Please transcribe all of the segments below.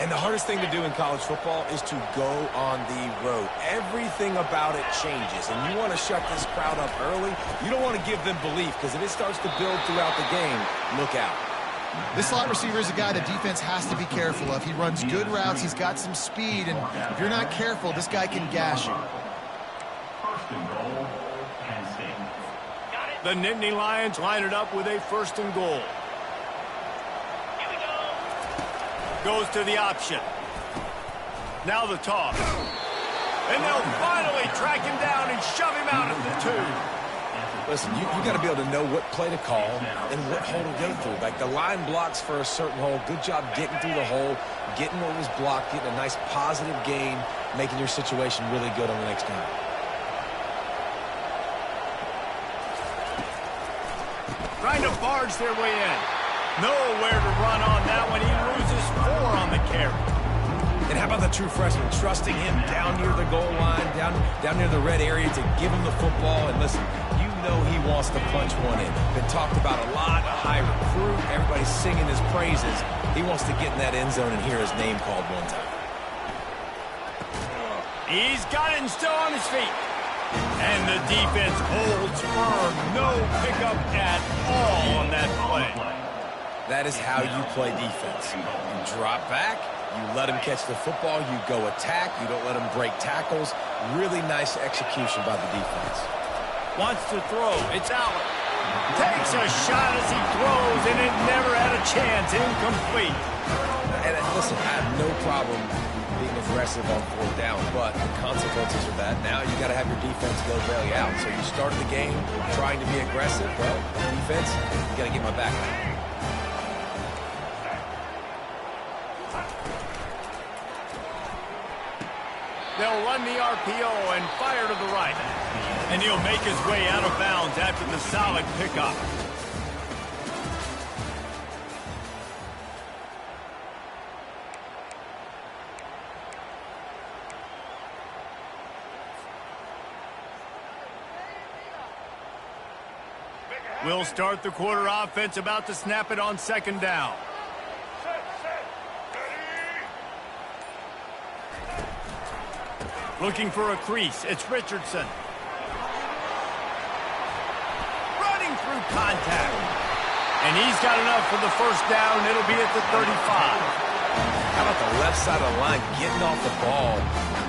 And the hardest thing to do in college football is to go on the road. Everything about it changes, and you want to shut this crowd up early. You don't want to give them belief, because if it starts to build throughout the game, look out. This slot receiver is a guy the defense has to be careful of. He runs good routes. He's got some speed, and if you're not careful, this guy can gash you. The Nittany Lions line it up with a 1st and goal. Goes to the option. Now the toss. And they'll finally track him down and shove him out at the 2. Listen, you got to be able to know what play to call and what hole to go through. Like the line blocks for a certain hole. Good job getting through the hole, getting what was blocked, getting a nice positive gain, making your situation really good on the next down. Trying to barge their way in. Nowhere to run on that one. He loses 4 on the carry. And how about the true freshman trusting him down near the goal line, down near the red area to give him the football? And listen, you know he wants to punch one in. Been talked about a lot, a high recruit. Everybody's singing his praises. He wants to get in that end zone and hear his name called one time. He's got it and still on his feet. And the defense holds firm. No pickup at all on that play. That is how you play defense. You drop back, you let him catch the football, you go attack, you don't let him break tackles. Really nice execution by the defense. Wants to throw. It's Allen. Takes a shot as he throws, and it never had a chance. Incomplete. And listen, I have no problem being aggressive on 4th down, but the consequences are that now you got to have your defense go bail you out. So you started the game trying to be aggressive. Well, defense, you got to get my back on. They'll run the RPO and fire to the right. And he'll make his way out of bounds after the solid pickup. We'll start the quarter offense, about to snap it on 2nd down. Looking for a crease. It's Richardson. Running through contact. And he's got enough for the 1st down. It'll be at the 35. How about the left side of the line getting off the ball,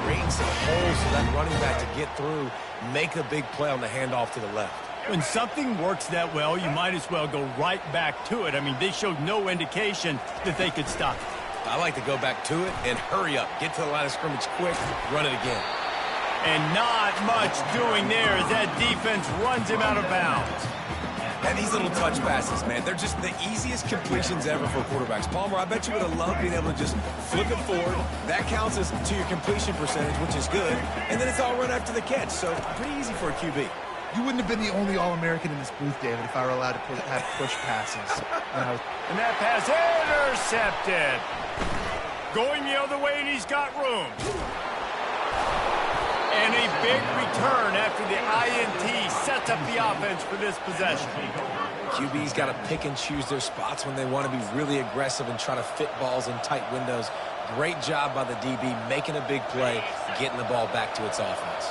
creating some holes for that running back to get through, make a big play on the handoff to the left. When something works that well, you might as well go right back to it. I mean, they showed no indication that they could stop it. I like to go back to it and hurry up. Get to the line of scrimmage quick, run it again. And not much doing there as that defense runs him out of bounds. And these little touch passes, man, they're just the easiest completions ever for quarterbacks. Palmer, I bet you would have loved being able to just flip it forward. That counts as to your completion percentage, which is good. And then it's all run after the catch, so pretty easy for a QB. You wouldn't have been the only All-American in this booth, David, if I were allowed to have push passes. And that pass intercepted. Going the other way, and he's got room. And a big return after the INT sets up the offense for this possession. QB's got to pick and choose their spots when they want to be really aggressive and try to fit balls in tight windows. Great job by the DB making a big play, getting the ball back to its offense.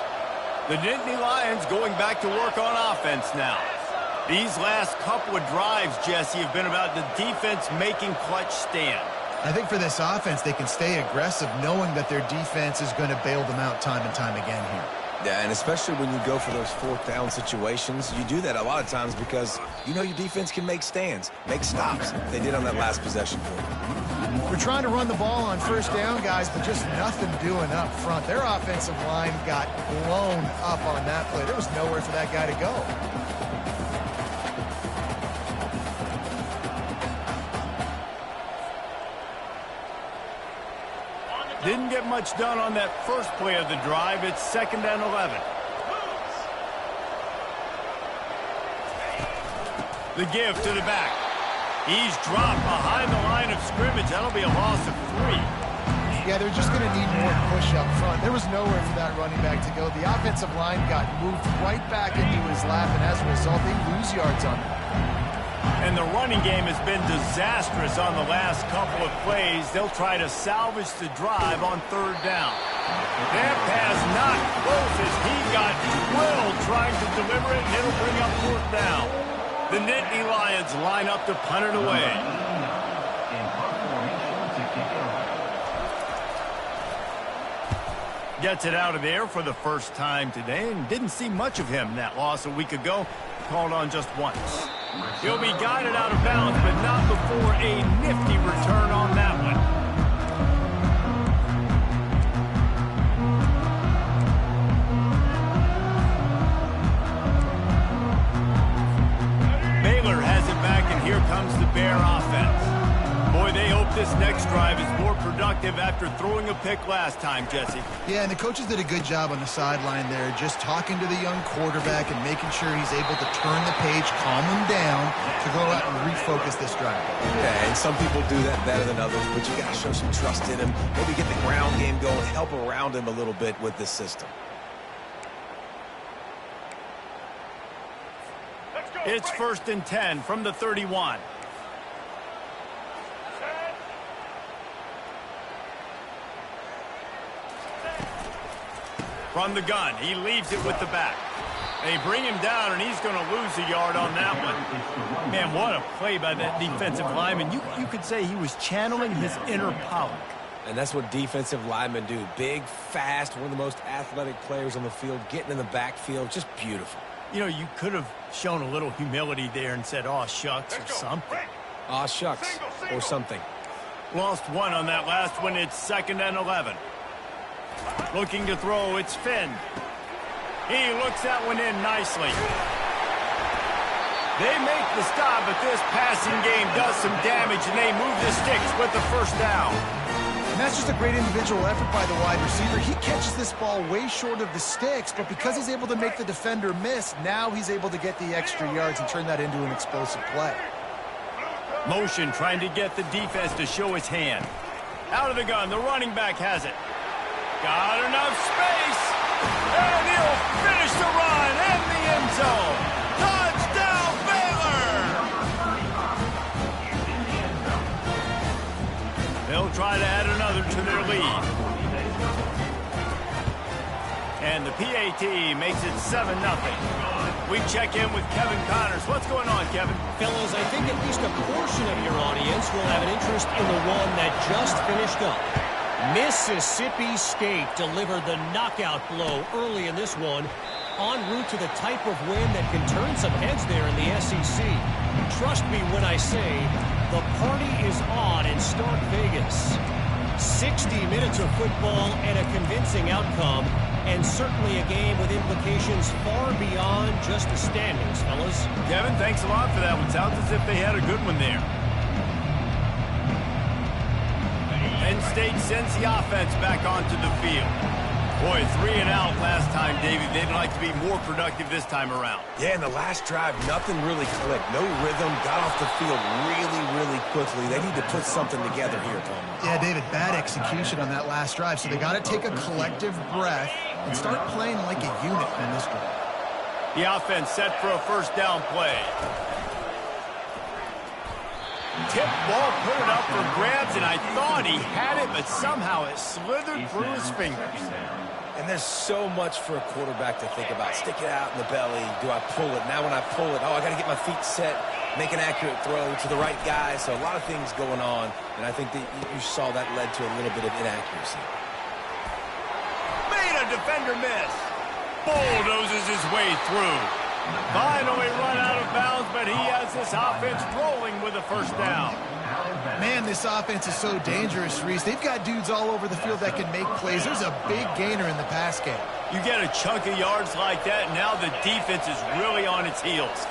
The Nittany Lions going back to work on offense now. These last couple of drives, Jesse, have been about the defense making clutch stand. I think for this offense, they can stay aggressive knowing that their defense is going to bail them out time and time again here. Yeah, and especially when you go for those 4th down situations, you do that a lot of times because you know your defense can make stands, make stops. They did on that last possession for you. We're trying to run the ball on 1st down, guys, but just nothing doing up front. Their offensive line got blown up on that play. There was nowhere for that guy to go. Didn't get much done on that first play of the drive. It's 2nd and 11. The give to the back. He's dropped behind the line of scrimmage. That'll be a loss of 3. Yeah, they're just going to need more push up front. There was nowhere for that running back to go. The offensive line got moved right back into his lap, and as a result, they lose yards on that. And the running game has been disastrous on the last couple of plays. They'll try to salvage the drive on third down. That pass not close as he got drilled trying to deliver it, and it'll bring up fourth down. The Nittany Lions line up to punt it away. Gets it out of there for the first time today, and didn't see much of him in that loss a week ago. Called on just once. He'll be guided out of bounds, but not before a nifty return on that one. Baylor has it back, and here comes the Bear offense. Boy, they hope this next drive is more productive after throwing a pick last time, Jesse. Yeah, and the coaches did a good job on the sideline there, just talking to the young quarterback and making sure he's able to turn the page, calm him down to go out and refocus this drive. Yeah, and some people do that better than others, but you got to show some trust in him. Maybe get the ground game going, help around him a little bit with this system. It's 1st and 10 from the 31. From the gun, he leaves it with the back. They bring him down, and he's going to lose a yard on that one. Man, what a play by that defensive lineman. You could say he was channeling his inner Pollock. And that's what defensive linemen do. Big, fast, one of the most athletic players on the field, getting in the backfield, just beautiful. You know, you could have shown a little humility there and said, "Aw, shucks," or something. Aw, shucks, or something. Lost one on that last one. It's 2nd and 11. Looking to throw, it's Finn. He looks that one in nicely. They make the stop, but this passing game does some damage, and they move the sticks with the first down. And that's just a great individual effort by the wide receiver. He catches this ball way short of the sticks, but because he's able to make the defender miss, now he's able to get the extra yards and turn that into an explosive play. Motion trying to get the defense to show his hand. Out of the gun, the running back has it. Got enough space, and he'll finish the run in the end zone. Touchdown, Baylor! They'll try to add another to their lead. And the PAT makes it 7-0. We check in with Kevin Connors. What's going on, Kevin? Fellas, I think at least a portion of your audience will have an interest in the one that just finished up. Mississippi State delivered the knockout blow early in this one, en route to the type of win that can turn some heads there in the SEC. Trust me when I say the party is on in Stark Vegas. 60 minutes of football and a convincing outcome, and certainly a game with implications far beyond just the standings, fellas. Kevin, thanks a lot for that one. Sounds as if they had a good one there. Penn State sends the offense back onto the field. Boy, 3 and out last time, Davey. They'd like to be more productive this time around. Yeah, in the last drive, nothing really clicked. No rhythm, got off the field really quickly. They need to put something together here, Tom. Yeah, David, bad execution on that last drive, so they got to take a collective breath and start playing like a unit in this drive. The offense set for a first down play. Tip ball, put it up for grabs, and I thought he had it, but somehow it slithered through his fingers. And there's so much for a quarterback to think about. Stick it out in the belly. Do I pull it? Now when I pull it, oh, I got to get my feet set, make an accurate throw to the right guy. So a lot of things going on, and I think that you saw that led to a little bit of inaccuracy. Made a defender miss. Bulldozes his way through. Finally run out of bounds, but he has this offense rolling with a first down. Man, this offense is so dangerous, Reese. They've got dudes all over the field that can make plays. There's a big gainer in the pass game. You get a chunk of yards like that, and now the defense is really on its heels.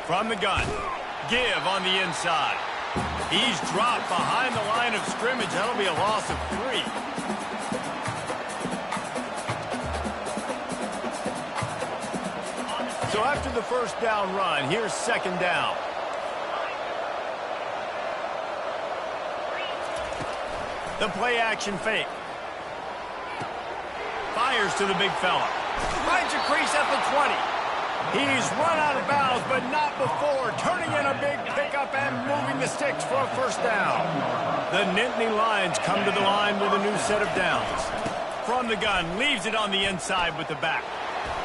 From the gun, give on the inside. He's dropped behind the line of scrimmage. That'll be a loss of 3. So after the first down run, here's second down. The play action fake. Fires to the big fella. Finds a crease at the 20. He's run out of bounds, but not before turning in a big pickup and moving the sticks for a first down. The Nittany Lions come to the line with a new set of downs. From the gun, leaves it on the inside with the back.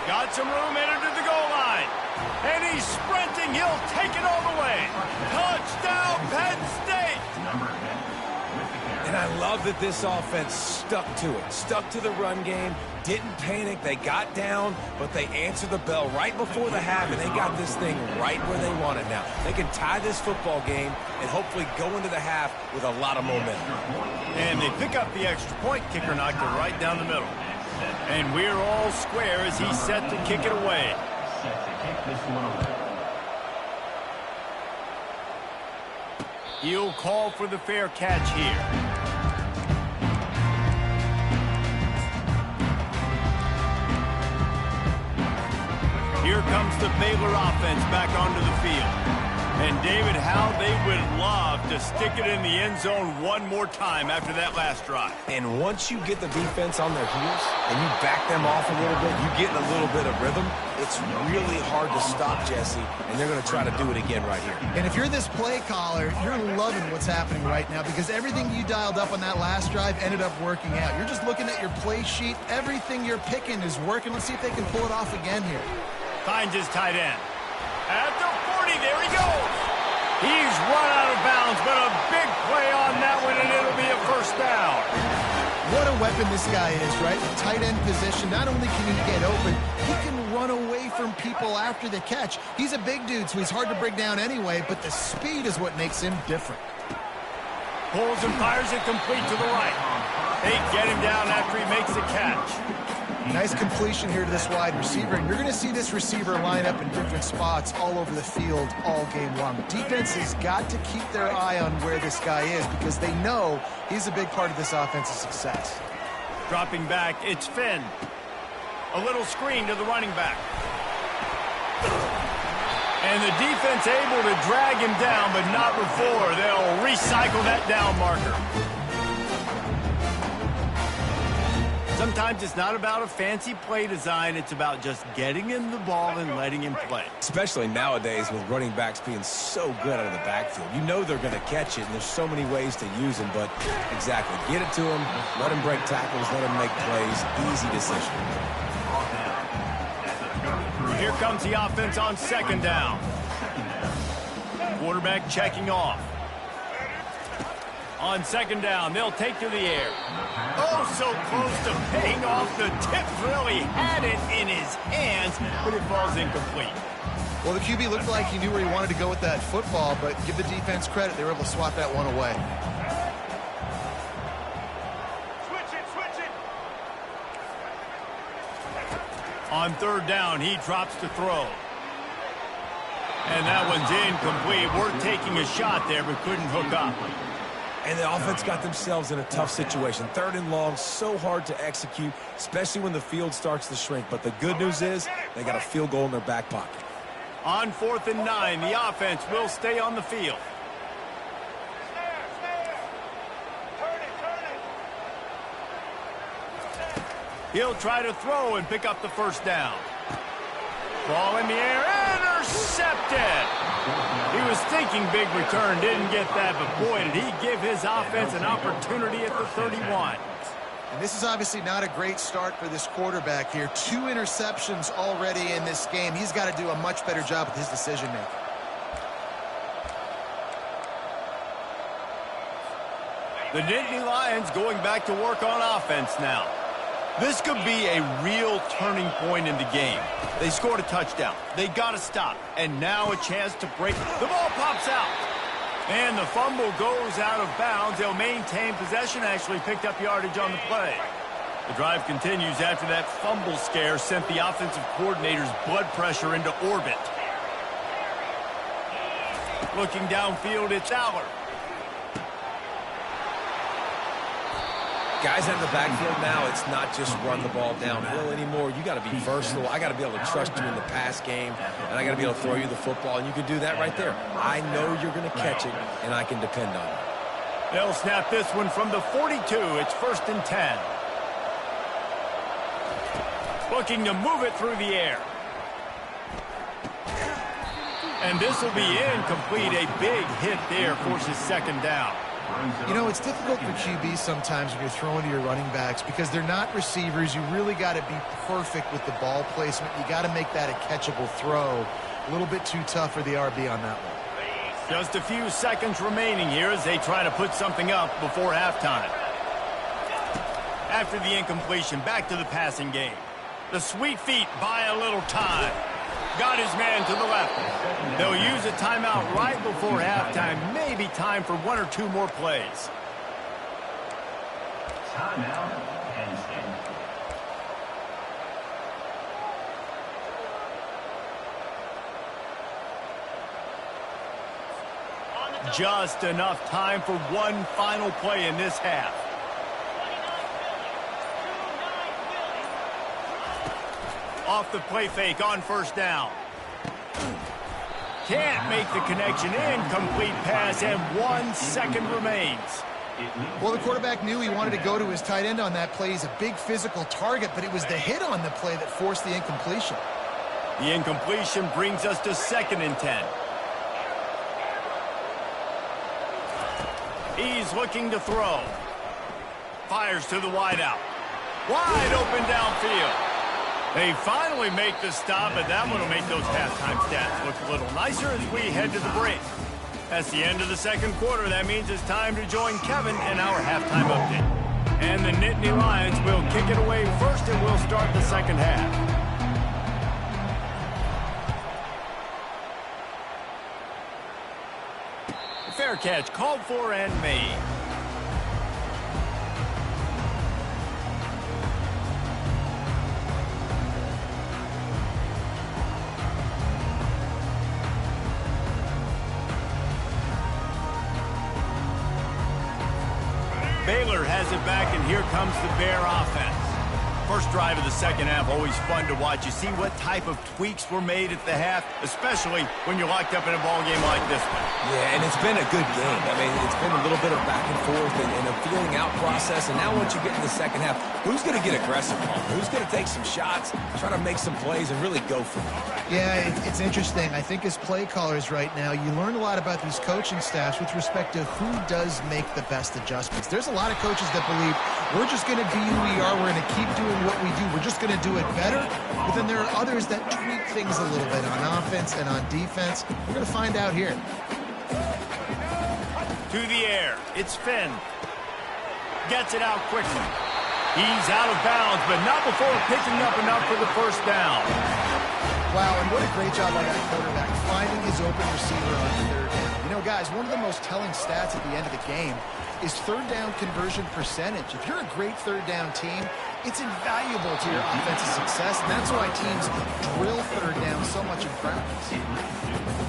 Got some room headed to the goal line. And he's sprinting. He'll take it all the way. Touchdown, Penn State! And I love that this offense stuck to it. Stuck to the run game. Didn't panic. They got down, but they answered the bell right before the half, and they got this thing right where they want it now. They can tie this football game and hopefully go into the half with a lot of momentum. And they pick up the extra point. Kicker knocked it right down the middle. And we're all square as he's set to kick it away. He'll call for the fair catch here. Here comes the Baylor offense back onto the field. And, David, how they would love to stick it in the end zone one more time after that last drive. And once you get the defense on their heels and you back them off a little bit, you get in a little bit of rhythm, it's really hard to stop, Jesse, and they're going to try to do it again right here. And if you're this play caller, you're loving what's happening right now because everything you dialed up on that last drive ended up working out. You're just looking at your play sheet. Everything you're picking is working. Let's see if they can pull it off again here. Finds his tight end. At the 40, there he goes. He's run out of bounds, but a big play on that one, and it'll be a first down. What a weapon this guy is, right? The tight end position, not only can he get open, he can run away from people after the catch. He's a big dude, so he's hard to bring down anyway, but the speed is what makes him different. Pulls and fires it complete to the right. They get him down after he makes the catch. Nice completion here to this wide receiver, and you're going to see this receiver line up in different spots all over the field all game long. Defense has got to keep their eye on where this guy is because they know he's a big part of this offense's success. Dropping back, it's Finn. A little screen to the running back. And the defense able to drag him down, but not before they'll recycle that down marker. Sometimes it's not about a fancy play design. It's about just getting him the ball and letting him play. Especially nowadays with running backs being so good out of the backfield. You know they're going to catch it, and there's so many ways to use them. But exactly, get it to him, let him break tackles, let him make plays. Easy decision. Here comes the offense on second down. Quarterback checking off. On second down, they'll take to the air. Oh, so close to paying off. The tip really had it in his hands, but it falls incomplete. Well, the QB looked like he knew where he wanted to go with that football, but give the defense credit. They were able to swat that one away. Switch it. On third down, he drops to throw. And that one's incomplete. We're taking a shot there, but couldn't hook up. And the offense got themselves in a tough situation. Third and long, so hard to execute, especially when the field starts to shrink. But the good news is they got a field goal in their back pocket. On 4th and 9, the offense will stay on the field. He'll try to throw and pick up the first down. Ball in the air, intercepted. He was thinking big return, didn't get that, but boy, did he give his offense an opportunity at the 31. And this is obviously not a great start for this quarterback here. 2 interceptions already in this game. He's got to do a much better job with his decision-making. The Nittany Lions going back to work on offense now. This could be a real turning point in the game. They scored a touchdown. They got to stop. And now a chance to break. The ball pops out. And the fumble goes out of bounds. They'll maintain possession. Actually picked up yardage on the play. The drive continues after that fumble scare sent the offensive coordinator's blood pressure into orbit. Looking downfield, it's Aller. Guys in the backfield now, it's not just run the ball downhill anymore. You got to be versatile. I got to be able to trust you in the pass game, and I got to be able to throw you the football, and you can do that right there. I know you're going to catch it, and I can depend on it. They'll snap this one from the 42. It's 1st and 10. Looking to move it through the air. And this will be incomplete. A big hit there forces second down. You know, it's difficult for QBs sometimes when you're throwing to your running backs because they're not receivers. You really got to be perfect with the ball placement. You got to make that a catchable throw. A little bit too tough for the RB on that one. Just a few seconds remaining here as they try to put something up before halftime. After the incompletion, back to the passing game. The sweet feet buy a little time. Got his man to the left. They'll use a timeout right before halftime. Maybe time for one or two more plays. Timeout, Penn State. Just enough time for one final play in this half. Off the play fake on first down. Can't make the connection. Incomplete pass, and 1 second remains. Well, the quarterback knew he wanted to go to his tight end on that play. He's a big physical target, but it was the hit on the play that forced the incompletion. The incompletion brings us to 2nd and 10. He's looking to throw. Fires to the wideout. Wide open downfield. They finally make the stop, but that one will make those halftime stats look a little nicer as we head to the break. That's the end of the second quarter. That means it's time to join Kevin in our halftime update. And the Nittany Lions will kick it away first, and we'll start the second half. Fair catch called for and made. Baylor has it back, and here comes the Bear offense. First drive of the second half, always fun to watch. You see what type of tweaks were made at the half, especially when you're locked up in a ball game like this one. Yeah, and it's been a good game. I mean, it's been a little bit of back and forth and a feeling out process. And now once you get in the second half, who's going to get aggressive on? Who's going to take some shots, try to make some plays, and really go for it? Yeah, it's interesting. I think as play callers right now, you learn a lot about these coaching staffs with respect to who does make the best adjustments. There's a lot of coaches that believe we're just going to be who we are. We're going to keep doing what we do. We're just going to do it better. But then there are others that tweak things a little bit on offense and on defense. We're going to find out here. To the air. It's Finn. Gets it out quickly. He's out of bounds, but not before picking up enough for the first down. Wow, and what a great job by that quarterback, finding his open receiver on third down. You know, guys, one of the most telling stats at the end of the game is third down conversion percentage. If you're a great third down team, it's invaluable to your offensive success, and that's why teams drill third down so much in practice.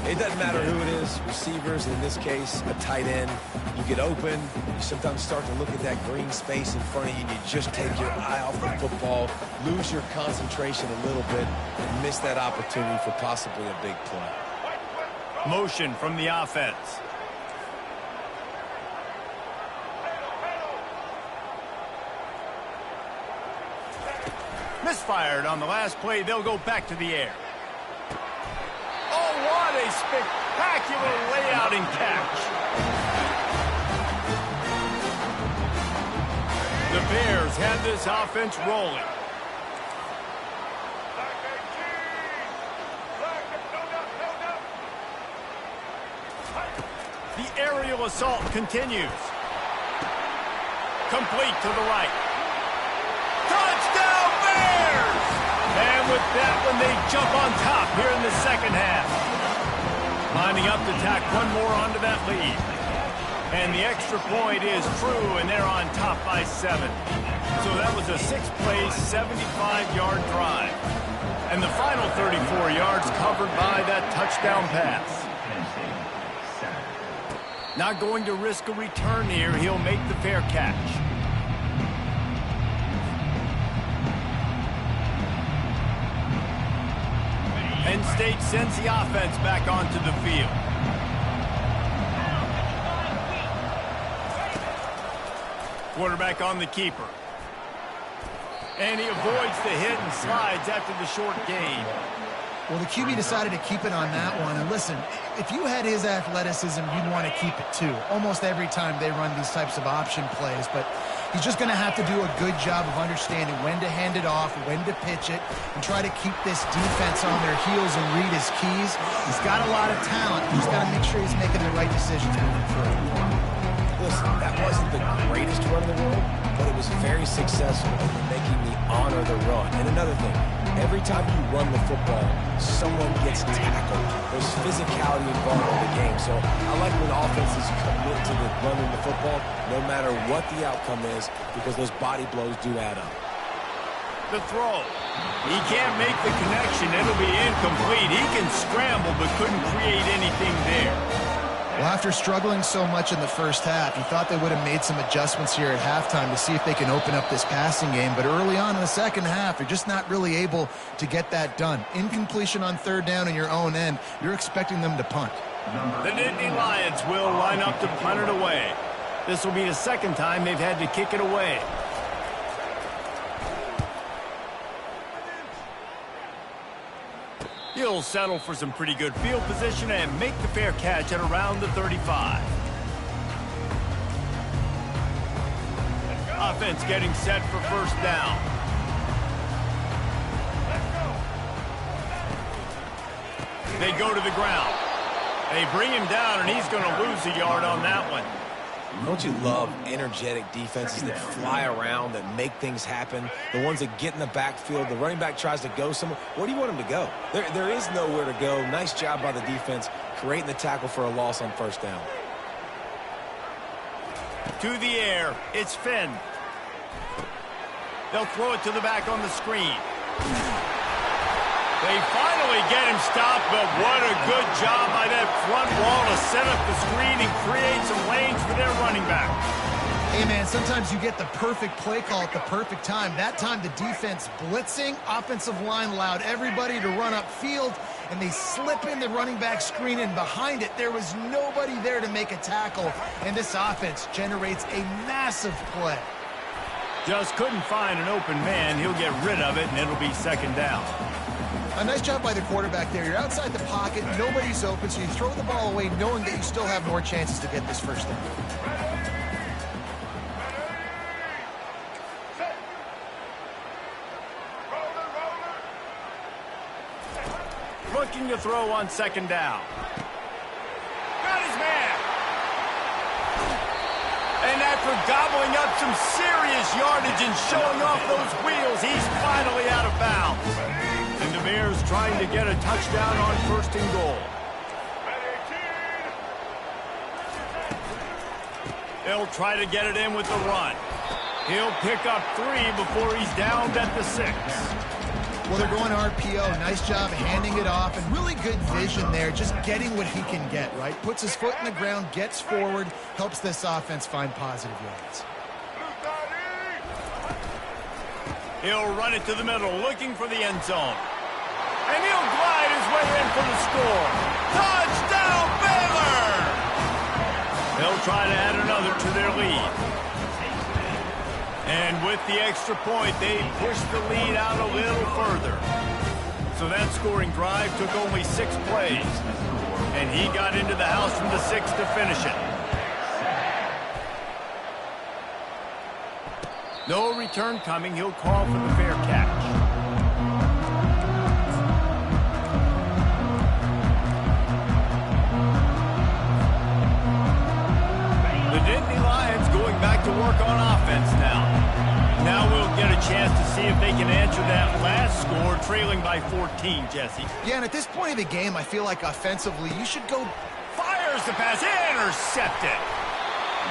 It doesn't matter who it is, receivers, in this case, a tight end. You get open, you sometimes start to look at that green space in front of you, and you just take your eye off the football, lose your concentration a little bit, and miss that opportunity for possibly a big play. Motion from the offense. Misfired on the last play. They'll go back to the air. Oh, what a spectacular layout and catch. The Bears have this offense rolling. The aerial assault continues. Complete to the right. Touchdown Bears! And with that one, they jump on top here in the second half. Lining up to tack one more onto that lead. And the extra point is true, and they're on top by 7. So that was a 6-play, 75-yard drive. And the final 34 yards covered by that touchdown pass. Not going to risk a return here. He'll make the fair catch. Penn State sends the offense back onto the field. Quarterback on the keeper. And he avoids the hit and slides after the short gain. Well, the QB decided to keep it on that one. And listen, if you had his athleticism, you'd want to keep it too. Almost every time they run these types of option plays. But he's just going to have to do a good job of understanding when to hand it off, when to pitch it, and try to keep this defense on their heels and read his keys. He's got a lot of talent. He's got to make sure he's making the right decisions moving forward. Listen, that wasn't the greatest run in the world, but it was very successful in making me honor the run. And another thing, every time you run the football, someone gets tackled. There's physicality involved in the game. So I like when offenses commit to the running the football, no matter what the outcome is, because those body blows do add up. The throw. He can't make the connection. It'll be incomplete. He can scramble, but couldn't create anything there. Well, after struggling so much in the first half, you thought they would have made some adjustments here at halftime to see if they can open up this passing game. But early on in the second half, they're just not really able to get that done. Incompletion on third down in your own end, you're expecting them to punt. The Nittany Lions will line up to punt it away. This will be the second time they've had to kick it away. He'll settle for some pretty good field position and make the fair catch at around the 35. Offense getting set for first down. They go to the ground. They bring him down, and he's going to lose a yard on that one. Don't you love energetic defenses that fly around, that make things happen? The ones that get in the backfield, the running back tries to go somewhere. Where do you want him to go? There is nowhere to go. Nice job by the defense, creating the tackle for a loss on first down. To the air, it's Finn. They'll throw it to the back on the screen. They finally get him stopped, but what a good job by that front wall to set up the screen and create some lanes for their running back. Hey, man, sometimes you get the perfect play call at the perfect time. That time the defense blitzing, offensive line allowed everybody to run upfield, and they slip in the running back screen, and behind it there was nobody there to make a tackle, and this offense generates a massive play. Just couldn't find an open man. He'll get rid of it, and it'll be second down. A nice job by the quarterback there. You're outside the pocket, nobody's open, so you throw the ball away knowing that you still have more chances to get this first down. Looking to throw on second down. Got his man. And after gobbling up some serious yardage and showing off those wheels, he's finally out of bounds. And the Bears trying to get a touchdown on first and goal. They'll try to get it in with the run. He'll pick up 3 before he's downed at the 6. Well, they're going RPO. Nice job handing it off, and really good vision there, just getting what he can get, right? Puts his foot in the ground, gets forward, helps this offense find positive yards. He'll run it to the middle, looking for the end zone. And he'll glide his way in for the score. Touchdown, Baylor! They'll try to add another to their lead. And with the extra point, they push the lead out a little further. So that scoring drive took only 6 plays. And he got into the house from the 6 to finish it. No return coming. He'll call for the fair catch. The Nittany Lions going back to work on offense now. Now we'll get a chance to see if they can answer that last score, trailing by 14, Jesse. Yeah, and at this point of the game, I feel like offensively, you should go. Fires the pass, intercepted.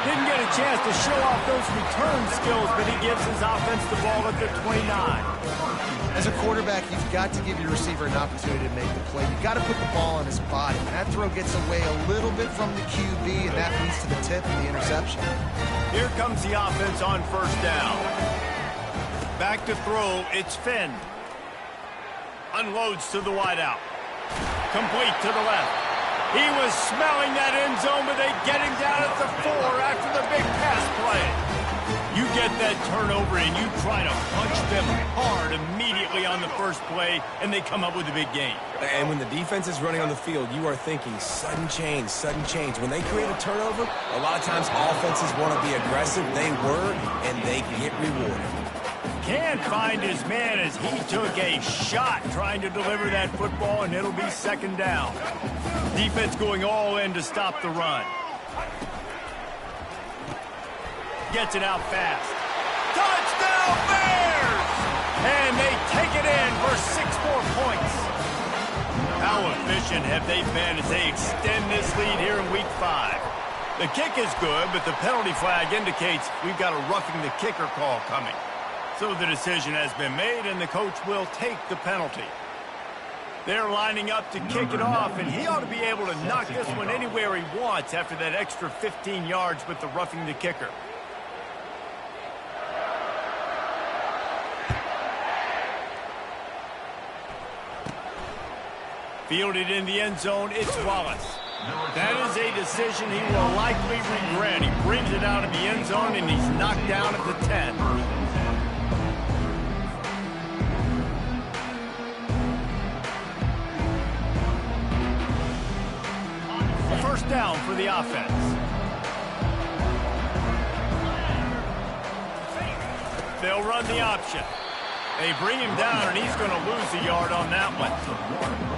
Didn't get a chance to show off those return skills, but he gives his offense the ball at the 29. As a quarterback, you've got to give your receiver an opportunity to make the play. You've got to put the ball on his body. And that throw gets away a little bit from the QB, and that leads to the tip and the interception. Here comes the offense on first down. Back to throw, it's Finn. Unloads to the wideout. Complete to the left. He was smelling that end zone, but they get him down at the 4 after the big pass play. You get that turnover and you try to punch them hard immediately on the first play, and they come up with a big gain. And when the defense is running on the field, you are thinking sudden change, sudden change. When they create a turnover, a lot of times offenses want to be aggressive. They were, and they get rewarded. Can't find his man as he took a shot trying to deliver that football, and it'll be second down. Defense going all in to stop the run. Gets it out fast. Touchdown Bears! And they take it in for 6 more points. How efficient have they been as they extend this lead here in Week 5? The kick is good, but the penalty flag indicates we've got a roughing the kicker call coming. So the decision has been made, and the coach will take the penalty. They're lining up to kick it off, and he ought to be able to knock this one anywhere he wants after that extra 15 yards with the roughing the kicker. Fielded in the end zone, it's Wallace. That is a decision he will likely regret. He brings it out of the end zone, and he's knocked down at the 10. First down for the offense. They'll run the option. They bring him down, and he's going to lose a yard on that one.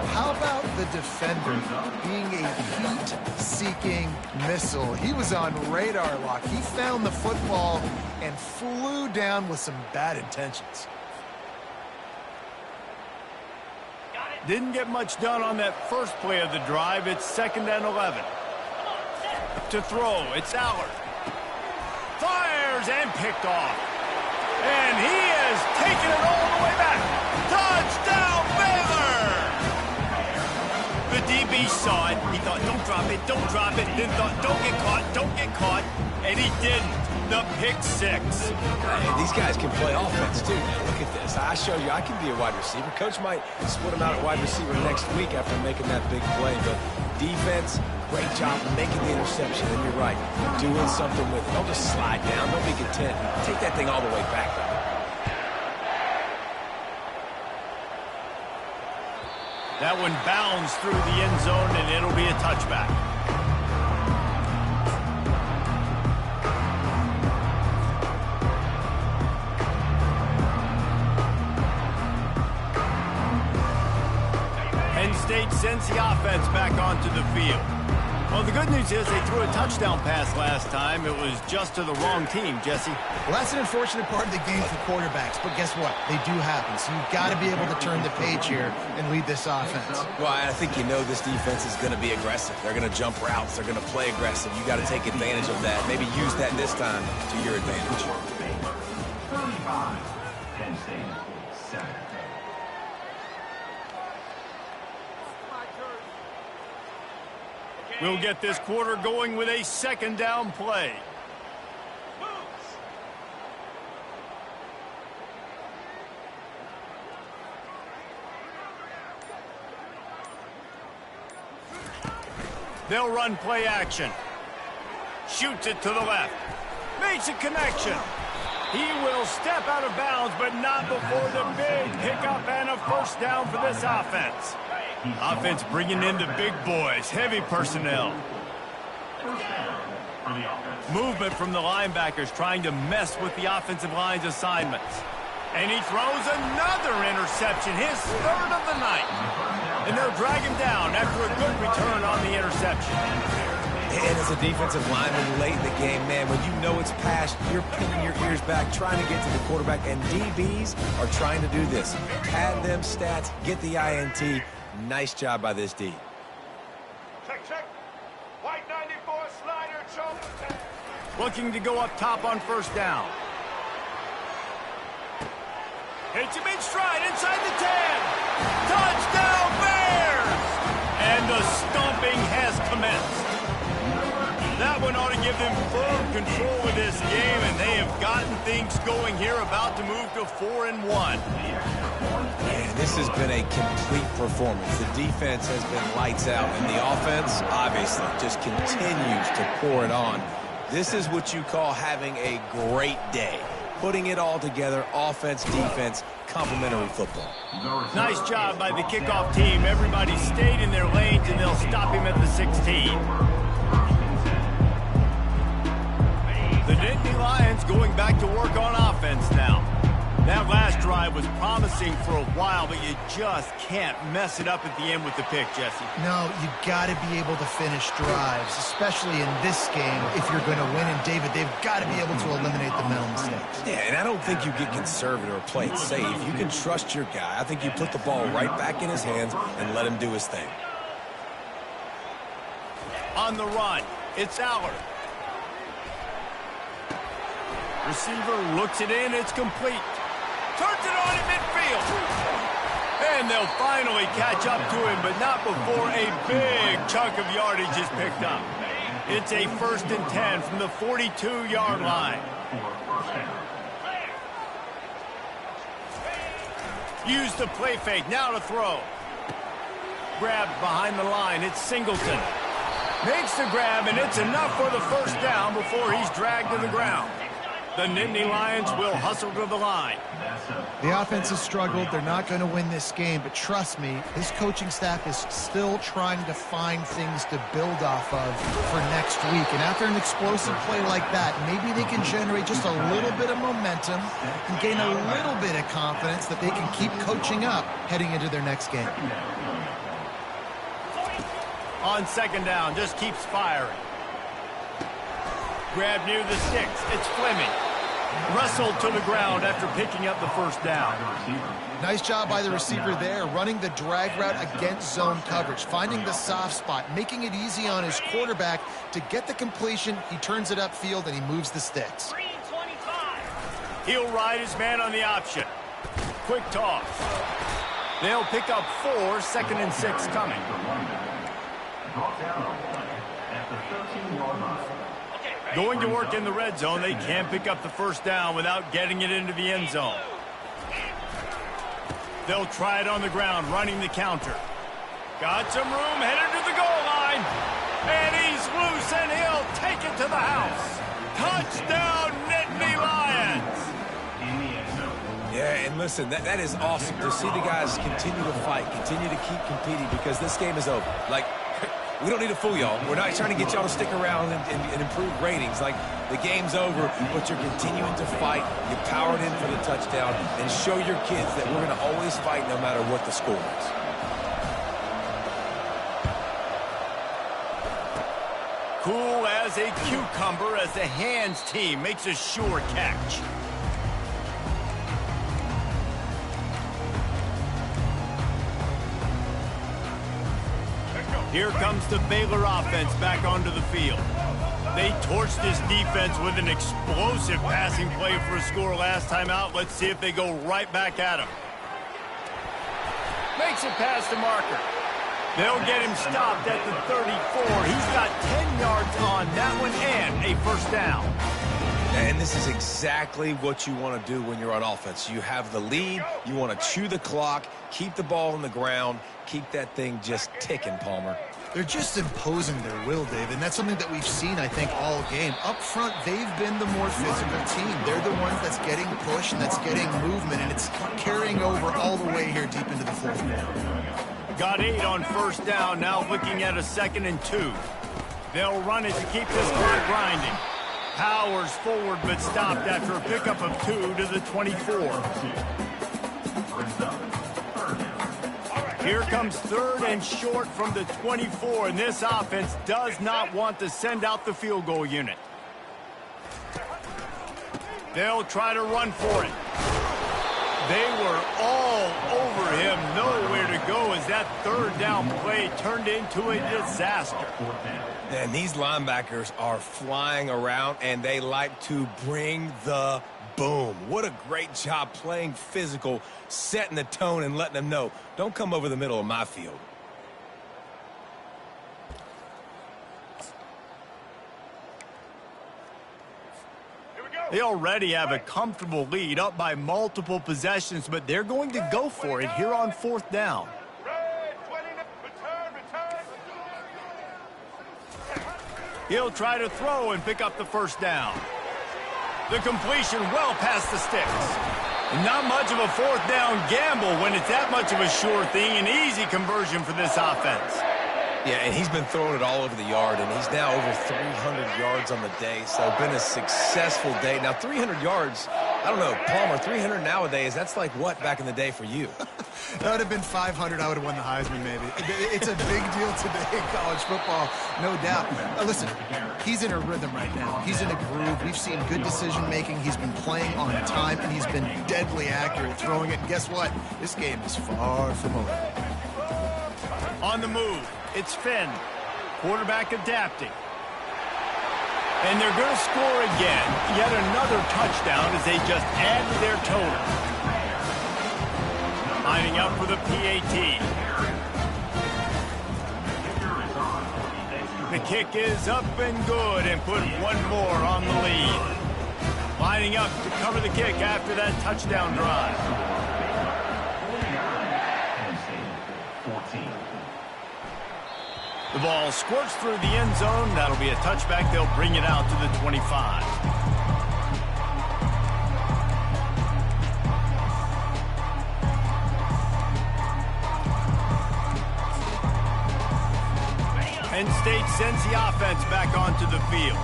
How about the defender being a heat-seeking missile? He was on radar lock. He found the football and flew down with some bad intentions. Didn't get much done on that first play of the drive. It's 2nd and 11. To throw, it's Allard. Fires and picked off. And he has taken it all the way back. Touchdown, Baylor! The DB saw it. He thought, don't drop it, don't drop it. Then thought, don't get caught, don't get caught. And he didn't. The pick 6. These guys can play offense, too. Look at this. I showed you I can be a wide receiver. Coach might split him out at wide receiver next week after making that big play. But defense, great job making the interception. And you're right, doing something with it. Don't just slide down. Don't be content. Take that thing all the way back. That one bounds through the end zone, and it'll be a touchback. Penn State sends the offense back onto the field. Well, the good news is they threw a touchdown pass last time. It was just to the wrong team, Jesse. Well, that's an unfortunate part of the game for quarterbacks, but guess what? They do happen, so you've got to be able to turn the page here and lead this offense. Well, I think you know this defense is going to be aggressive. They're going to jump routes. They're going to play aggressive. You got to take advantage of that. Maybe use that this time to your advantage. 35, Penn State, 7. We'll get this quarter going with a 2nd down play. They'll run play action. Shoots it to the left. Makes a connection. He will step out of bounds, but not before the big pickup and a first down for this offense. Offense bringing in the big boys, heavy personnel. Movement from the linebackers trying to mess with the offensive line's assignments. And he throws another interception, his 3rd of the night. And they'll drag him down after a good return on the interception. And as a defensive lineman late in the game, man, when you know it's past, you're pinning your ears back, trying to get to the quarterback, and DBs are trying to do this. Pad them stats, get the INT. Nice job by this D. Check. White 94 slider, choke. Looking to go up top on first down. Hits him in stride inside the 10. Touchdown Bears! And the stomping has commenced. That one ought to give them firm control of this game, and they have gotten things going here, about to move to 4-1. Man, this has been a complete performance. The defense has been lights out, and the offense, obviously, just continues to pour it on. This is what you call having a great day. Putting it all together, offense, defense, complementary football. Nice job by the kickoff team. Everybody stayed in their lanes, and they'll stop him at the 16. The Nittany Lions going back to work on offense now. That last drive was promising for a while, but you just can't mess it up at the end with the pick, Jesse. No, you got to be able to finish drives, especially in this game if you're going to win. And, David, they've got to be able to eliminate the mental mistakes. Yeah, and I don't think you get conservative or play it safe. You can trust your guy. I think you put the ball right back in his hands and let him do his thing. On the run, it's Allard. Receiver looks it in, it's complete. Turns it on in midfield. And they'll finally catch up to him, but not before a big chunk of yardage is picked up. It's a 1st and 10 from the 42-yard line. Use the play fake, now to throw. Grabbed behind the line, it's Singleton. Makes the grab, and it's enough for the 1st down before he's dragged to the ground. The Nittany Lions will hustle to the line. The offense has struggled. They're not going to win this game, but trust me, his coaching staff is still trying to find things to build off of for next week. And after an explosive play like that, maybe they can generate just a little bit of momentum and gain a little bit of confidence that they can keep coaching up heading into their next game. On 2nd down, just keeps firing. Grab near the sticks. It's Fleming. Wrestled to the ground after picking up the 1st down. Nice job by the receiver there, running the drag route against zone coverage, finding the soft spot, making it easy on his quarterback to get the completion. He turns it upfield, and he moves the sticks. He'll ride his man on the option. Quick toss. They'll pick up 4, 2nd and 6 coming. Going to work in the red zone. They can't pick up the 1st down without getting it into the end zone. They'll try it on the ground, running the counter. Got some room, headed to the goal line. And he's loose, and he'll take it to the house. Touchdown, Nittany Lions! Yeah, and listen, that is awesome to see the guys continue to fight, continue to keep competing, because this game is over. Like, we don't need to fool y'all. We're not trying to get y'all to stick around and improve ratings. Like, the game's over, but you're continuing to fight. You powered in for the touchdown, and show your kids that we're going to always fight no matter what the score is. Cool as a cucumber as the hands team makes a sure catch. Here comes the Baylor offense back onto the field. They torched this defense with an explosive passing play for a score last time out. Let's see if they go right back at him. Makes it past the marker. They'll get him stopped at the 34. He's got 10 yards on that one and a 1st down. And this is exactly what you want to do when you're on offense. You have the lead. You want to chew the clock, keep the ball on the ground, keep that thing just ticking, Palmer. They're just imposing their will, David, and that's something that we've seen, I think, all game. Up front, they've been the more physical team. They're the ones that's getting push and that's getting movement, and it's carrying over all the way here deep into the 4th quarter. Got 8 on 1st down, now looking at a 2nd and 2. They'll run it to keep this clock grinding. Powers forward, but stopped after a pickup of 2 to the 24. Here comes 3rd and short from the 24, and this offense does not want to send out the field goal unit. They'll try to run for it. They were all over him, nowhere to go as that 3rd down play turned into a disaster. And these linebackers are flying around, and they like to bring the boom. What a great job playing physical, setting the tone and letting them know, don't come over the middle of my field. They already have a comfortable lead, up by multiple possessions, but they're going to go for it here on 4th down. He'll try to throw and pick up the first down. The completion well past the sticks. Not much of a fourth down gamble when it's that much of a sure thing. An easy conversion for this offense. Yeah, and he's been throwing it all over the yard, and he's now over 300 yards on the day, so been a successful day. Now, 300 yards, I don't know, Palmer, 300 nowadays, that's like what back in the day for you? That would have been 500. I would have won the Heisman, maybe. It's a big deal today in college football, no doubt. Listen, he's in a rhythm right now. He's in a groove. We've seen good decision-making. He's been playing on time, and he's been deadly accurate throwing it. And guess what? This game is far from over. On the move, it's Finn. Quarterback adapting. And they're going to score again. Yet another touchdown as they just add to their total. Lining up for the PAT. The kick is up and good and put one more on the lead. Lining up to cover the kick after that touchdown drive. The ball squirts through the end zone. That'll be a touchback. They'll bring it out to the 25. Penn State sends the offense back onto the field.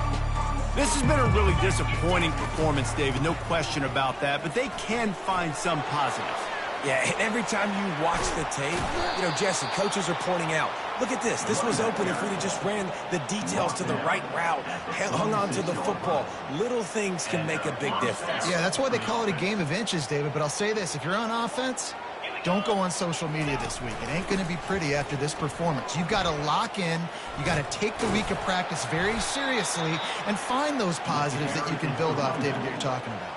This has been a really disappointing performance, David. No question about that, but they can find some positives. Yeah, and every time you watch the tape, you know, Jesse, coaches are pointing out, look at this. This was open if we had just ran the details to the right route, hung on to the football. Little things can make a big difference. Yeah, that's why they call it a game of inches, David. But I'll say this, if you're on offense, don't go on social media this week. It ain't going to be pretty after this performance. You've got to lock in. You got to take the week of practice very seriously and find those positives that you can build off, David, that you're talking about.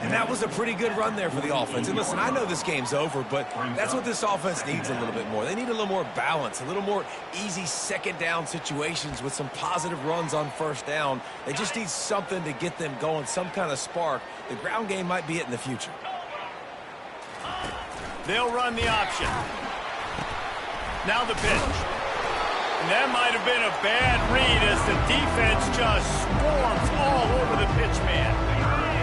And that was a pretty good run there for the offense. And listen, I know this game's over, but that's what this offense needs a little bit more. They need a little more balance, a little more easy second down situations with some positive runs on first down. They just need something to get them going, some kind of spark. The ground game might be it in the future. They'll run the option. Now the pitch. And that might have been a bad read as the defense just swarms all over the pitch man.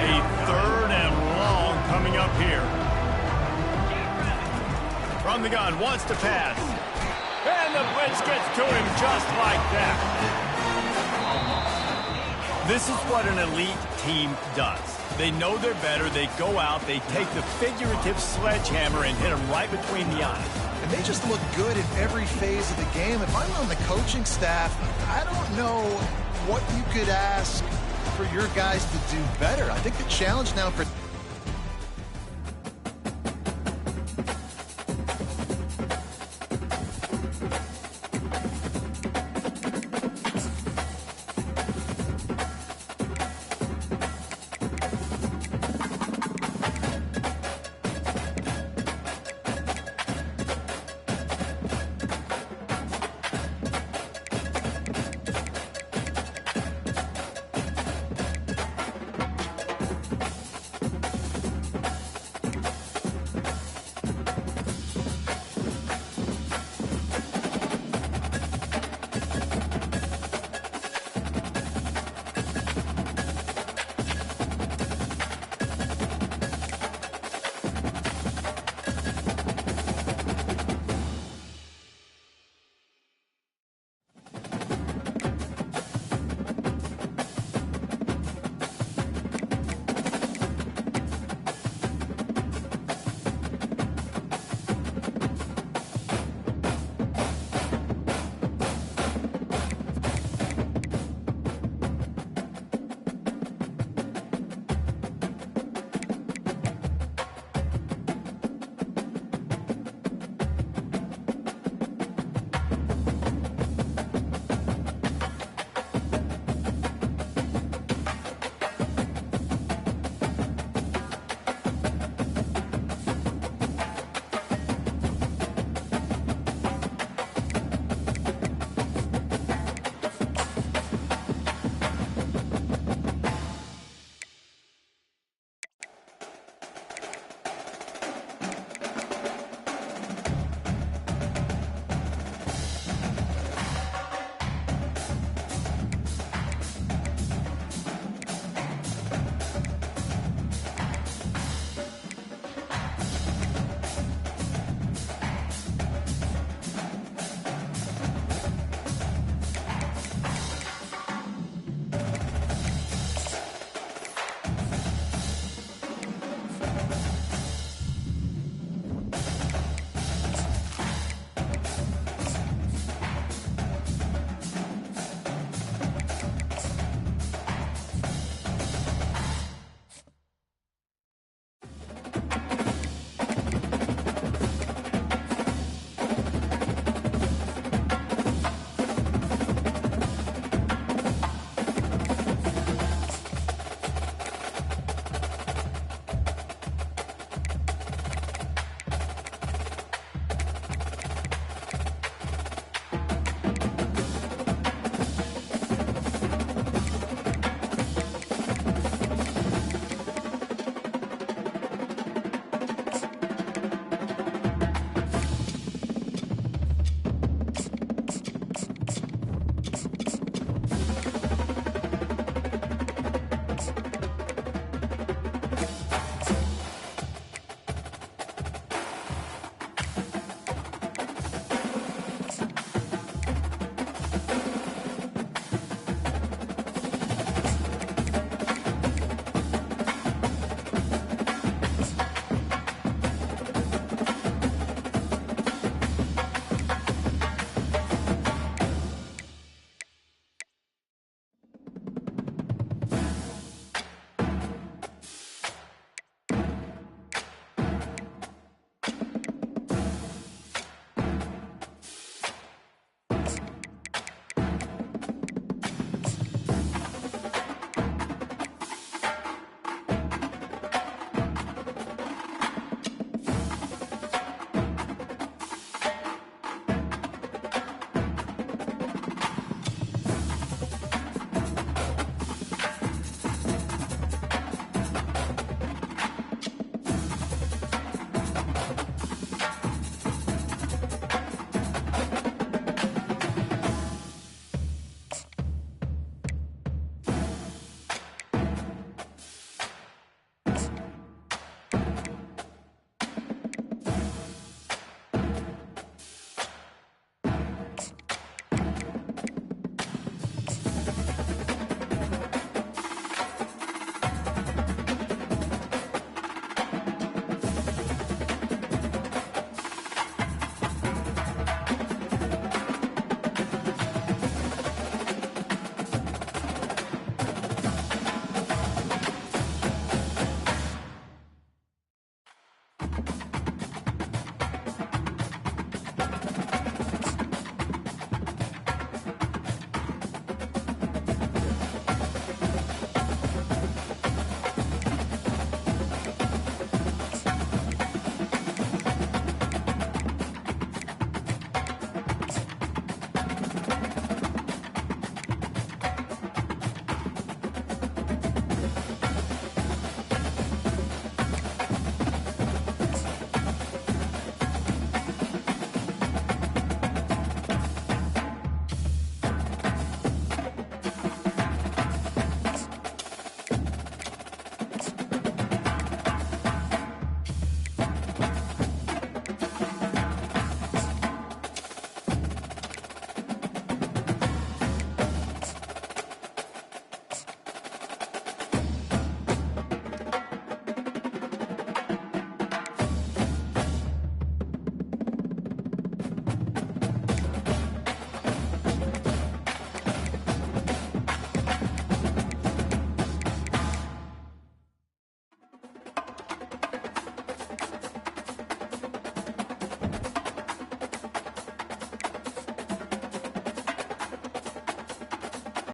A third and long coming up here. From the gun, wants to pass. And the blitz gets to him just like that. This is what an elite team does. They know they're better. They go out. They take the figurative sledgehammer and hit them right between the eyes. And they just look good in every phase of the game. If I'm on the coaching staff, I don't know what you could ask for your guys to do better. I think the challenge now for